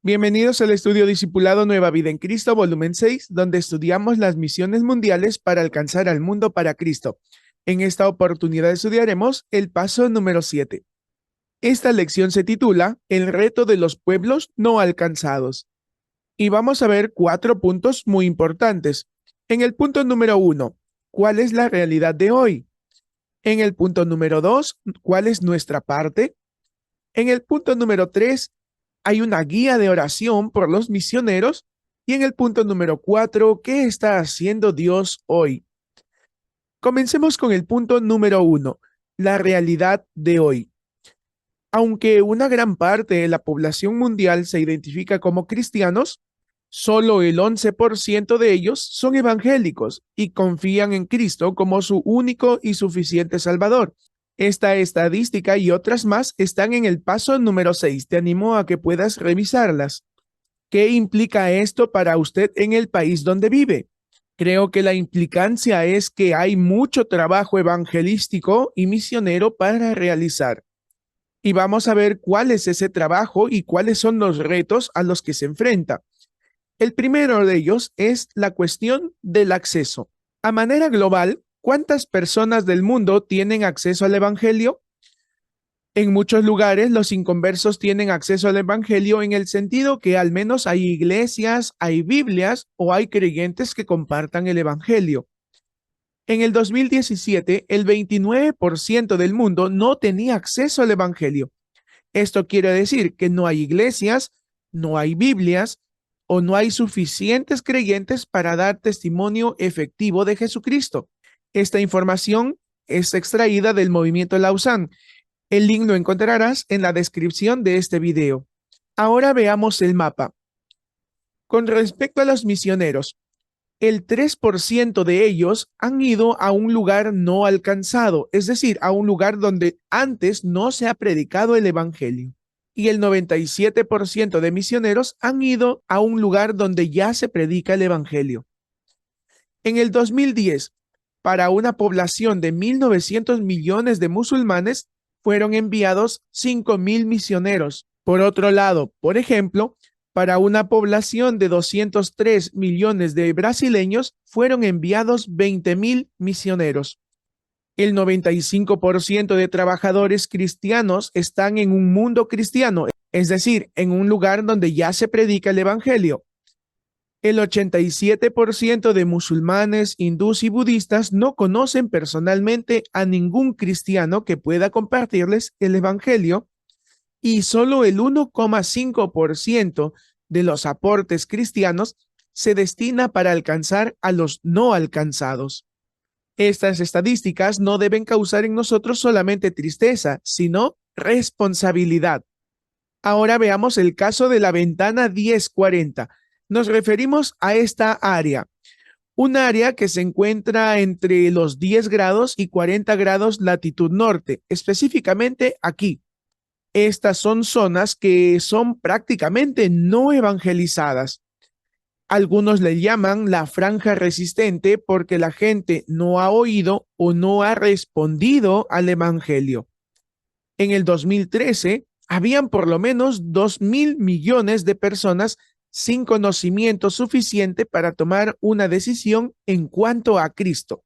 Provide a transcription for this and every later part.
Bienvenidos al estudio discipulado Nueva Vida en Cristo, volumen 6, donde estudiamos las misiones mundiales para alcanzar al mundo para Cristo. En esta oportunidad estudiaremos el paso número 7. Esta lección se titula El reto de los pueblos no alcanzados. Y vamos a ver 4 puntos muy importantes. En el punto número 1, ¿cuál es la realidad de hoy? En el punto número 2, ¿cuál es nuestra parte? En el punto número 3, hay una guía de oración por los misioneros. Y en el punto número 4, ¿qué está haciendo Dios hoy? Comencemos con el punto número 1, la realidad de hoy. Aunque una gran parte de la población mundial se identifica como cristianos, solo el 11% de ellos son evangélicos y confían en Cristo como su único y suficiente Salvador. Esta estadística y otras más están en el paso número 6. Te animo a que puedas revisarlas. ¿Qué implica esto para usted en el país donde vive? Creo que la implicancia es que hay mucho trabajo evangelístico y misionero para realizar. Y vamos a ver cuál es ese trabajo y cuáles son los retos a los que se enfrenta. El primero de ellos es la cuestión del acceso. A manera global, ¿cuántas personas del mundo tienen acceso al Evangelio? En muchos lugares los inconversos tienen acceso al Evangelio en el sentido que al menos hay iglesias, hay Biblias o hay creyentes que compartan el Evangelio. En el 2017, el 29% del mundo no tenía acceso al Evangelio. Esto quiere decir que no hay iglesias, no hay Biblias o no hay suficientes creyentes para dar testimonio efectivo de Jesucristo. Esta información es extraída del movimiento Lausanne. El link lo encontrarás en la descripción de este video. Ahora veamos el mapa. Con respecto a los misioneros, el 3% de ellos han ido a un lugar no alcanzado, es decir, a un lugar donde antes no se ha predicado el Evangelio. Y el 97% de misioneros han ido a un lugar donde ya se predica el Evangelio. En el 2010, para una población de 1.900 millones de musulmanes, fueron enviados 5.000 misioneros. Por otro lado, por ejemplo, para una población de 203 millones de brasileños, fueron enviados 20.000 misioneros. El 95% de trabajadores cristianos están en un mundo cristiano, es decir, en un lugar donde ya se predica el Evangelio. El 87% de musulmanes, hindús y budistas no conocen personalmente a ningún cristiano que pueda compartirles el Evangelio, y solo el 1,5% de los aportes cristianos se destina para alcanzar a los no alcanzados. Estas estadísticas no deben causar en nosotros solamente tristeza, sino responsabilidad. Ahora veamos el caso de la ventana 1040. Nos referimos a esta área, un área que se encuentra entre los 10 grados y 40 grados latitud norte, específicamente aquí. Estas son zonas que son prácticamente no evangelizadas. Algunos le llaman la franja resistente porque la gente no ha oído o no ha respondido al Evangelio. En el 2013, habían por lo menos 2.000 millones de personas sin conocimiento suficiente para tomar una decisión en cuanto a Cristo.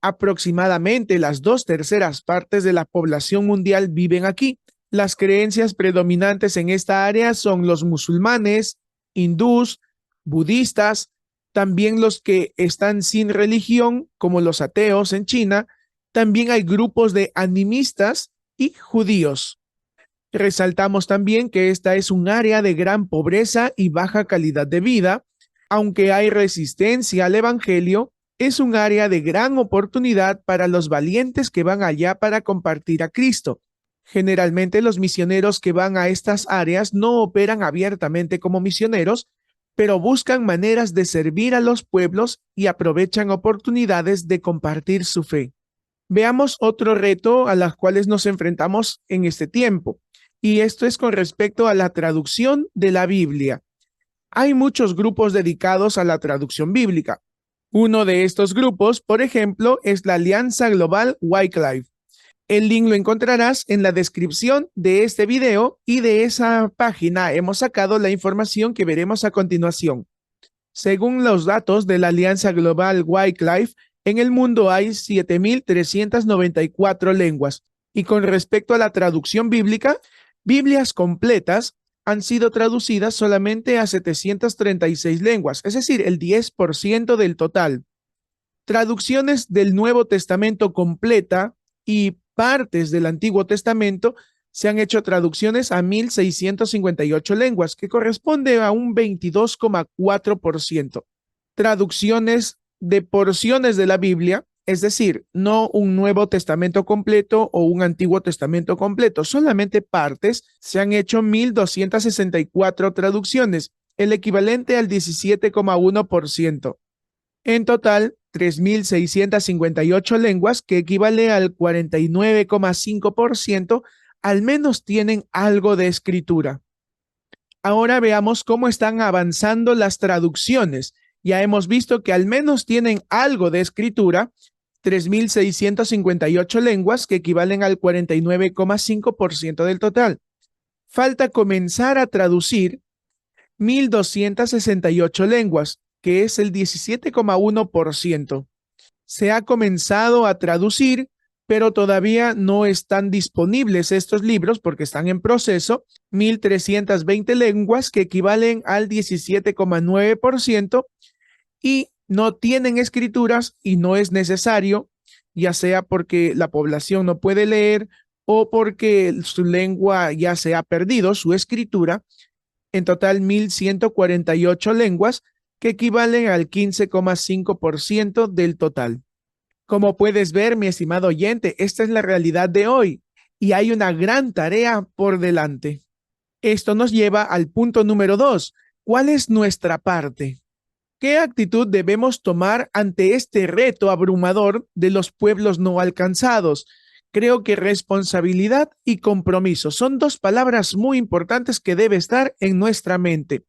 Aproximadamente las 2/3 partes de la población mundial viven aquí. Las creencias predominantes en esta área son los musulmanes, hindús, budistas, también los que están sin religión, como los ateos en China. También hay grupos de animistas y judíos. Resaltamos también que esta es un área de gran pobreza y baja calidad de vida. Aunque hay resistencia al Evangelio, es un área de gran oportunidad para los valientes que van allá para compartir a Cristo. Generalmente los misioneros que van a estas áreas no operan abiertamente como misioneros, pero buscan maneras de servir a los pueblos y aprovechan oportunidades de compartir su fe. Veamos otro reto a los cuales nos enfrentamos en este tiempo, y esto es con respecto a la traducción de la Biblia. Hay muchos grupos dedicados a la traducción bíblica. Uno de estos grupos, por ejemplo, es la Alianza Global Wycliffe. El link lo encontrarás en la descripción de este video y de esa página hemos sacado la información que veremos a continuación. Según los datos de la Alianza Global Wycliffe, en el mundo hay 7.394 lenguas y con respecto a la traducción bíblica, Biblias completas han sido traducidas solamente a 736 lenguas, es decir, el 10% del total. Traducciones del Nuevo Testamento completa y partes del Antiguo Testamento se han hecho traducciones a 1.658 lenguas, que corresponde a un 22,4%. Traducciones de porciones de la Biblia, es decir, no un Nuevo Testamento completo o un Antiguo Testamento completo, solamente partes, se han hecho 1.264 traducciones, el equivalente al 17,1%. En total, 3.658 lenguas, que equivale al 49,5%, al menos tienen algo de escritura. Ahora veamos cómo están avanzando las traducciones. Ya hemos visto que al menos tienen algo de escritura, 3.658 lenguas, que equivalen al 49,5% del total. Falta comenzar a traducir 1.268 lenguas, que es el 17,1%. Se ha comenzado a traducir, pero todavía no están disponibles estos libros porque están en proceso, 1.320 lenguas que equivalen al 17,9% y no tienen escrituras y no es necesario, ya sea porque la población no puede leer o porque su lengua ya se ha perdido, su escritura. En total, 1.148 lenguas que equivalen al 15,5% del total. Como puedes ver, mi estimado oyente, esta es la realidad de hoy y hay una gran tarea por delante. Esto nos lleva al punto número 2. ¿Cuál es nuestra parte? ¿Qué actitud debemos tomar ante este reto abrumador de los pueblos no alcanzados? Creo que responsabilidad y compromiso son dos palabras muy importantes que debe estar en nuestra mente.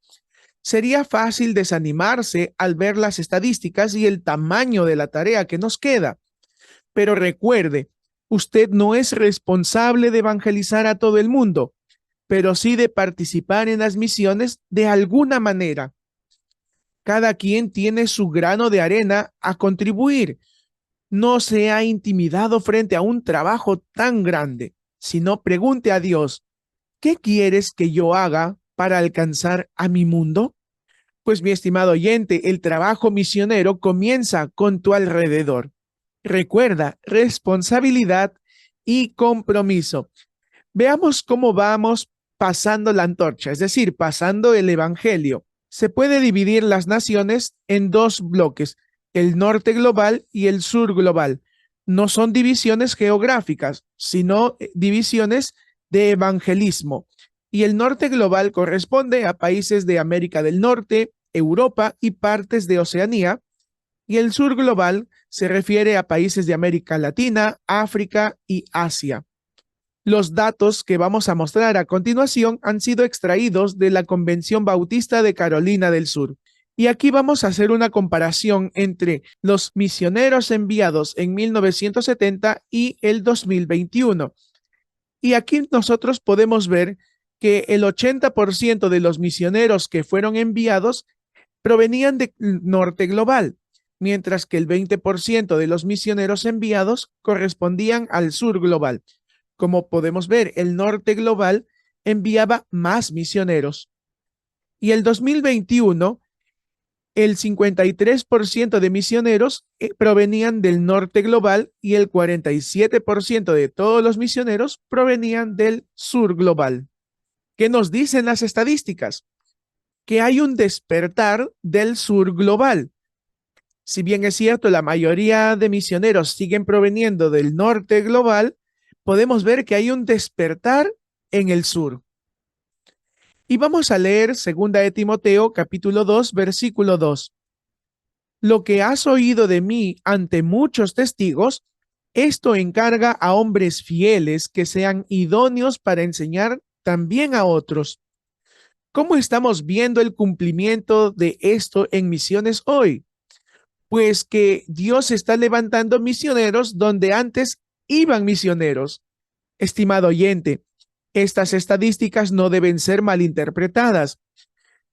Sería fácil desanimarse al ver las estadísticas y el tamaño de la tarea que nos queda. Pero recuerde, usted no es responsable de evangelizar a todo el mundo, pero sí de participar en las misiones de alguna manera. Cada quien tiene su grano de arena a contribuir. No sea intimidado frente a un trabajo tan grande, sino pregunte a Dios, ¿qué quieres que yo haga para alcanzar a mi mundo? Pues mi estimado oyente, el trabajo misionero comienza con tu alrededor. Recuerda, responsabilidad y compromiso. Veamos cómo vamos pasando la antorcha, es decir, pasando el evangelio. Se puede dividir las naciones en dos bloques, el norte global y el sur global. No son divisiones geográficas, sino divisiones de evangelismo. Y el norte global corresponde a países de América del Norte, Europa y partes de Oceanía, y el sur global se refiere a países de América Latina, África y Asia. Los datos que vamos a mostrar a continuación han sido extraídos de la Convención Bautista de Carolina del Sur. Y aquí vamos a hacer una comparación entre los misioneros enviados en 1970 y el 2021. Y aquí nosotros podemos ver que el 80% de los misioneros que fueron enviados provenían del norte global, mientras que el 20% de los misioneros enviados correspondían al sur global. Como podemos ver, el norte global enviaba más misioneros. Y el 2021, el 53% de misioneros provenían del norte global y el 47% de todos los misioneros provenían del sur global. ¿Qué nos dicen las estadísticas? Que hay un despertar del sur global. Si bien es cierto, la mayoría de misioneros siguen proveniendo del norte global, podemos ver que hay un despertar en el sur. Y vamos a leer 2 de Timoteo, capítulo 2, versículo 2. Lo que has oído de mí ante muchos testigos, esto encarga a hombres fieles que sean idóneos para enseñar también a otros. ¿Cómo estamos viendo el cumplimiento de esto en misiones hoy? Pues que Dios está levantando misioneros donde antes iban misioneros. Estimado oyente, estas estadísticas no deben ser malinterpretadas.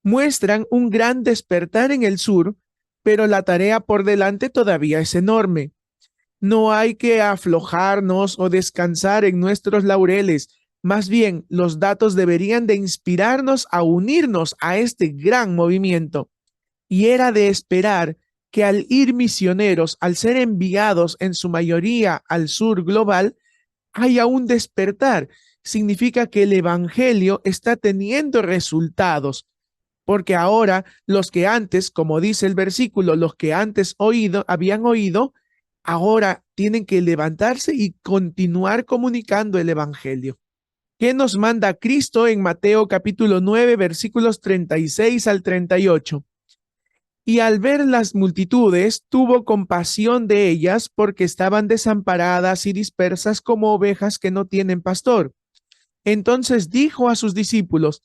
Muestran un gran despertar en el sur, pero la tarea por delante todavía es enorme. No hay que aflojarnos o descansar en nuestros laureles. Más bien, los datos deberían de inspirarnos a unirnos a este gran movimiento. Y era de esperar que al ir misioneros, al ser enviados en su mayoría al sur global, haya un despertar. Significa que el evangelio está teniendo resultados, porque ahora los que antes, como dice el versículo, los que antes habían oído, ahora tienen que levantarse y continuar comunicando el evangelio. ¿Qué nos manda Cristo en Mateo capítulo 9, versículos 36 al 38? Y al ver las multitudes, tuvo compasión de ellas porque estaban desamparadas y dispersas como ovejas que no tienen pastor. Entonces dijo a sus discípulos: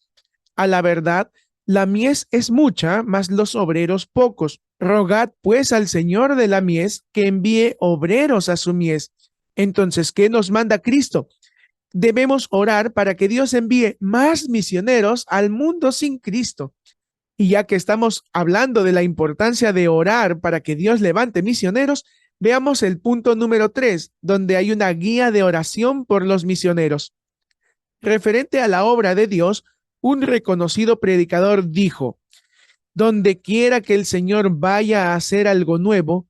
a la verdad, la mies es mucha, mas los obreros pocos. Rogad pues al Señor de la mies que envíe obreros a su mies. Entonces, ¿qué nos manda Cristo? Debemos orar para que Dios envíe más misioneros al mundo sin Cristo. Y ya que estamos hablando de la importancia de orar para que Dios levante misioneros, veamos el punto número 3, donde hay una guía de oración por los misioneros. Referente a la obra de Dios, un reconocido predicador dijo: donde quiera que el Señor vaya a hacer algo nuevo,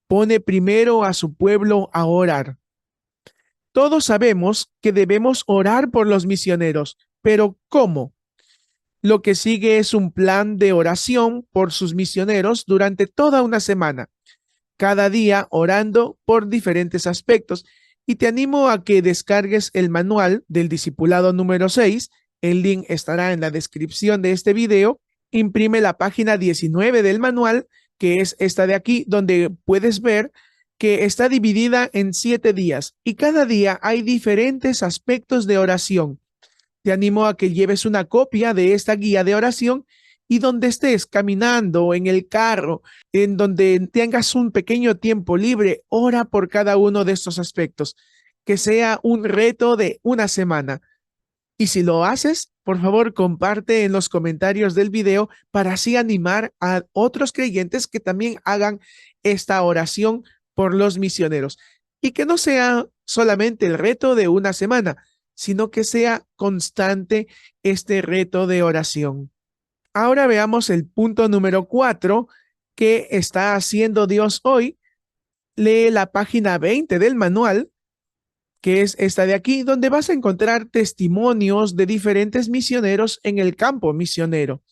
pone primero a su pueblo a orar. Todos sabemos que debemos orar por los misioneros, pero ¿cómo? Lo que sigue es un plan de oración por sus misioneros durante toda una semana, cada día orando por diferentes aspectos. Y te animo a que descargues el manual del discipulado número 6. El link estará en la descripción de este video. Imprime la página 19 del manual, que es esta de aquí, donde puedes ver que está dividida en 7 días y cada día hay diferentes aspectos de oración. Te animo a que lleves una copia de esta guía de oración y donde estés caminando, en el carro, en donde tengas un pequeño tiempo libre, ora por cada uno de estos aspectos. Que sea un reto de una semana. Y si lo haces, por favor, comparte en los comentarios del video para así animar a otros creyentes que también hagan esta oración por los misioneros. Y que no sea solamente el reto de una semana, sino que sea constante este reto de oración. Ahora veamos el punto número 4 que está haciendo Dios hoy. Lee la página 20 del manual, que es esta de aquí, donde vas a encontrar testimonios de diferentes misioneros en el campo misionero.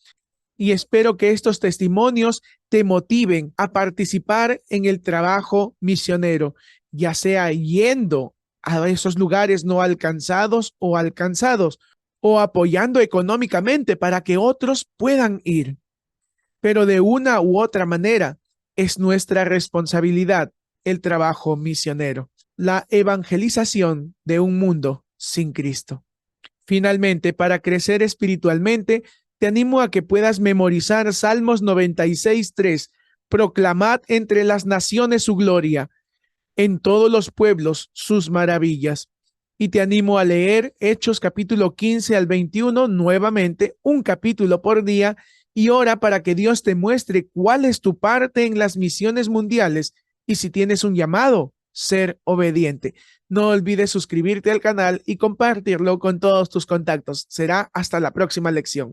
Y espero que estos testimonios te motiven a participar en el trabajo misionero, ya sea yendo a esos lugares no alcanzados, o apoyando económicamente para que otros puedan ir. Pero de una u otra manera, es nuestra responsabilidad el trabajo misionero, la evangelización de un mundo sin Cristo. Finalmente, para crecer espiritualmente, te animo a que puedas memorizar Salmos 96:3. Proclamad entre las naciones su gloria, en todos los pueblos sus maravillas. Y te animo a leer Hechos capítulo 15 al 21, nuevamente, un capítulo por día, y ora para que Dios te muestre cuál es tu parte en las misiones mundiales y si tienes un llamado, ser obediente. No olvides suscribirte al canal y compartirlo con todos tus contactos. Será hasta la próxima lección.